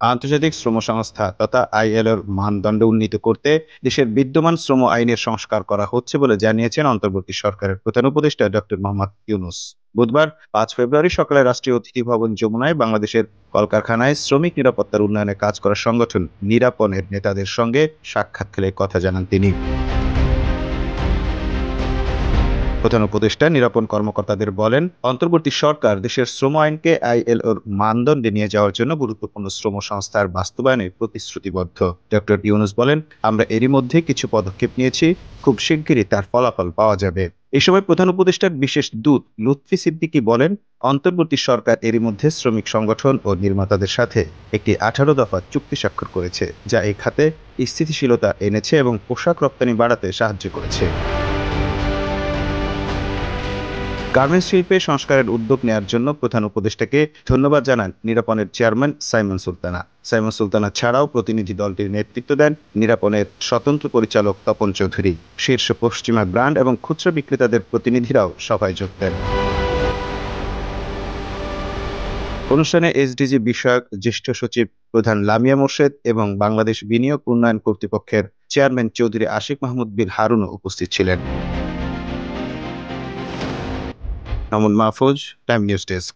আন্তর্জাতিক শ্রম সংস্থা তথা আইএলওর মানদণ্ড উন্নীত করতে দেশের বিদ্যমান শ্রম আইনের সংস্কার করা হচ্ছে বলে জানিয়েছেন অন্তর্বর্তী সরকারের প্রধান উপদেষ্টা ডক্টর মোহাম্মদ ইউনূস। বুধবার ৫ ফেব্রুয়ারি সকালে রাষ্ট্রীয় অতিথি ভবন যমুনায় বাংলাদেশের কলকারখানায় শ্রমিক নিরাপত্তার উন্নয়নে কাজ করা সংগঠন নিরাপনের নেতাদের সঙ্গে সাক্ষাৎকালে কথা জানান তিনি। প্রধান উপদেষ্টা নিরাপন কর্মকর্তাদের বলেন, অন্তর্বর্তী সরকার দেশের শ্রম আইনকে আইএলওর মানদণ্ডে নিয়ে যাওয়ার জন্য গুরুত্বপূর্ণ শ্রম সংস্থার বাস্তবায়নে প্রতিশ্রুতিবদ্ধ। ডক্টর ইউনূস বলেন, আমরা এরই মধ্যে কিছু পদক্ষেপ নিয়েছি, খুব শিগগিরই তার ফলাফল পাওয়া যাবে। এই সময় প্রধান উপদেষ্টার বিশেষ দূত লুৎফি সিদ্দিকী বলেন, অন্তর্বর্তী সরকার এরই মধ্যে শ্রমিক সংগঠন ও নির্মাতাদের সাথে একটি 18 দফা চুক্তি স্বাক্ষর করেছে, যা এই খাতে স্থিতিশীলতা এনেছে এবং পোশাক রপ্তানি বাড়াতে সাহায্য করেছে। গার্মেন্টস শিল্পে সংস্কারের উদ্যোগ নেওয়ার জন্য প্রধান উপদেষ্টাকে ধন্যবাদ জানান নিরাপনের চেয়ারম্যান সাইমন সুলতানা। সাইমন সুলতানা ছাড়াও প্রতিনিধি দলটির নেতৃত্ব দেন নিরাপনের স্বতন্ত্র পরিচালক তপন চৌধুরী। শীর্ষ পশ্চিমা ব্র্যান্ড এবং খুচরা বিক্রেতাদের প্রতিনিধিরাও সভায় যোগ দেন। অনুষ্ঠানে এসডিজি বিষয়ক জ্যেষ্ঠ সচিব প্রধান লামিয়া মোর্শেদ এবং বাংলাদেশ বিনিয়োগ উন্নয়ন কর্তৃপক্ষের চেয়ারম্যান চৌধুরী আশিক মাহমুদ বিন হারুনও উপস্থিত ছিলেন। Mahmud Mahfuz, time news desk.